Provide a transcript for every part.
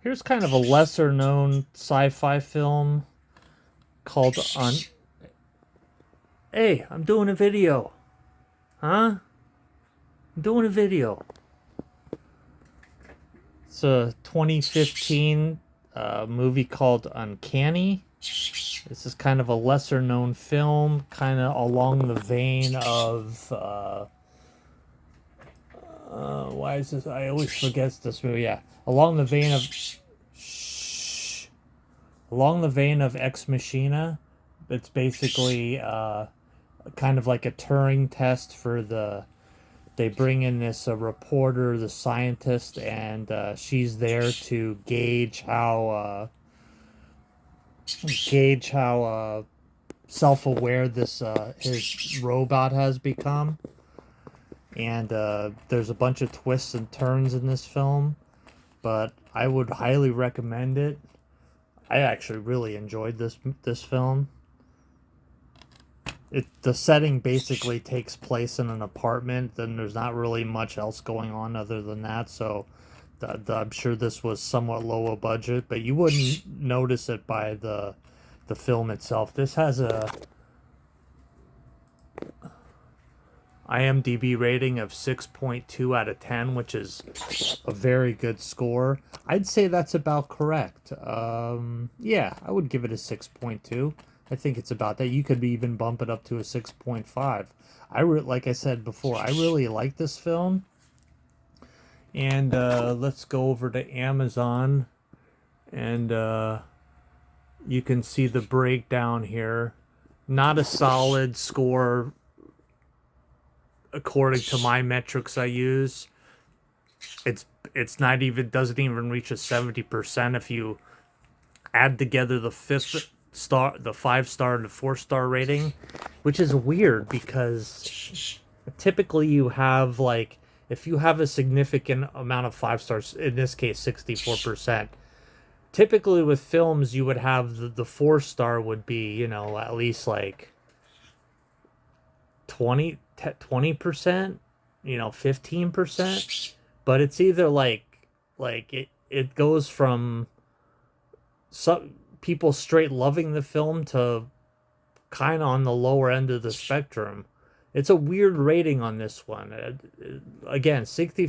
Here's kind of a lesser known sci-fi film called Hey, I'm doing a video. Huh? I'm doing a video. It's a 2015 movie called Uncanny. This is kind of a lesser known film, kind of along the vein of why is this? I always forget this movie. Yeah, along the vein of shh, along the vein of Ex Machina. It's basically kind of like a Turing test for the. They bring in this reporter, the scientist, and she's there to gauge how self-aware this his robot has become. And there's a bunch of twists and turns in this film, but I would highly recommend it. I actually really enjoyed this film. The setting basically takes place in an apartment, and there's not really much else going on other than that. So I'm sure this was somewhat low a budget, but you wouldn't notice it by the film itself. This has a IMDB rating of 6.2 out of 10, which is a very good score. I'd say that's about correct. Yeah, I would give it a 6.2. I think it's about that. You could even bump it up to a 6.5. Like I said before, I really like this film. And let's go over to Amazon, and you can see the breakdown here. Not a solid score according to my metrics I use. It's not even, doesn't even reach a 70% if you add together the 5-star, the 5-star, and the 4-star rating, which is weird because typically you have, like, if you have a significant amount of 5 stars, in this case 64%, typically with films you would have the 4-star would be, you know, at least like 20%, you know, 15%, but it's either like it goes from some people straight loving the film to kind of on the lower end of the spectrum. It's a weird rating on this one. Again, 64%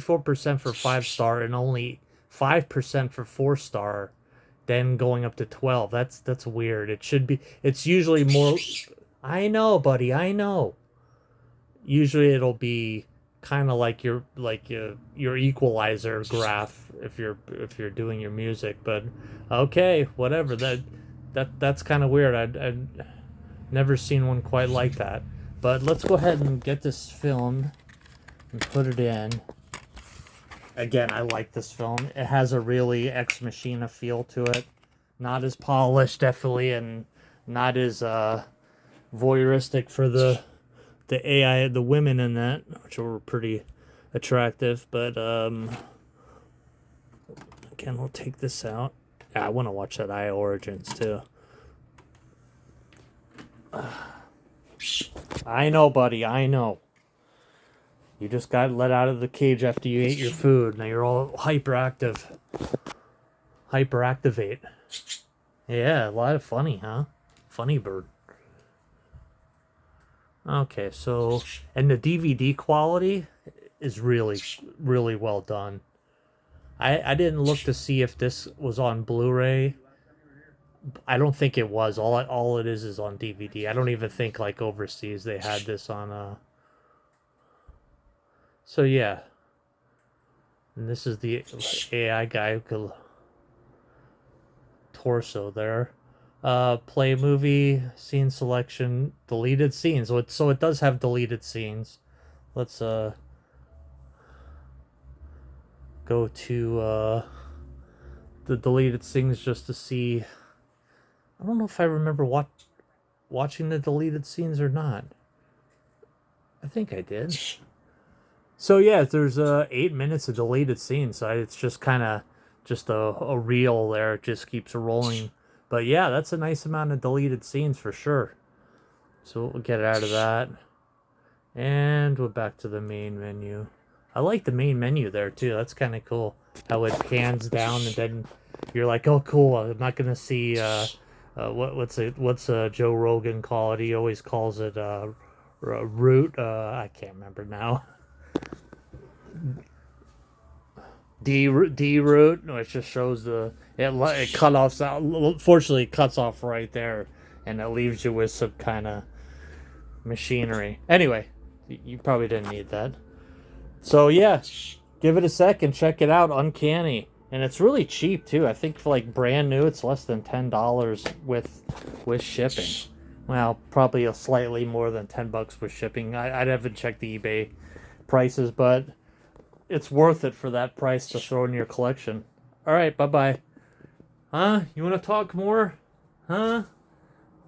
for 5-star and only 5% for 4-star, then going up to 12. That's weird. It should be, it's usually more. I know, buddy, I know. Usually it'll be kind of like your equalizer graph if you're doing your music, but okay, whatever. That's kind of weird. I'd never seen one quite like that. But let's go ahead and get this filmed and put it in. Again, I like this film. It has a really Ex Machina feel to it. Not as polished, definitely, and not as voyeuristic for the AI, the women in that, which were pretty attractive. But again, we'll take this out. Yeah, I want to watch that I Origins too. I know, buddy. I know. You just got let out of the cage after you ate your food. Now you're all hyperactive. Hyperactivate. Yeah, a lot of funny, huh? Funny bird. Okay, so, and the DVD quality is really, really well done. I didn't look to see if this was on Blu-ray. I don't think it was. All it is on DVD. I don't even think like overseas they had this on So yeah, and this is the AI guy who could torso there. Play movie scene selection, deleted scenes. So it does have deleted scenes. Let's go to the deleted scenes just to see. I don't know if I remember watching the deleted scenes or not. I think I did. So yeah, there's 8 minutes of deleted scenes. So it's just kind of just a reel there. It just keeps rolling. But yeah, that's a nice amount of deleted scenes for sure. So we'll get out of that. And we're back to the main menu. I like the main menu there too. That's kind of cool. How it pans down and then you're like, oh, cool. I'm not gonna see what's Joe Rogan call it? He always calls it root. I can't remember now. D root, which just shows it cut off. Fortunately, it cuts off right there, and it leaves you with some kind of machinery. Anyway, you probably didn't need that. So yeah, give it a second, check it out. Uncanny, and it's really cheap too. I think for like brand new, it's less than $10 with shipping. Well, probably a slightly more than $10 with shipping. I haven't checked the eBay prices, but it's worth it for that price to throw in your collection. All right, bye bye. Huh? You want to talk more? Huh?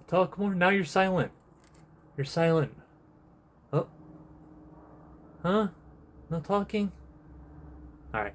Talk more? Now you're silent. You're silent. Oh. Huh? No talking? All right.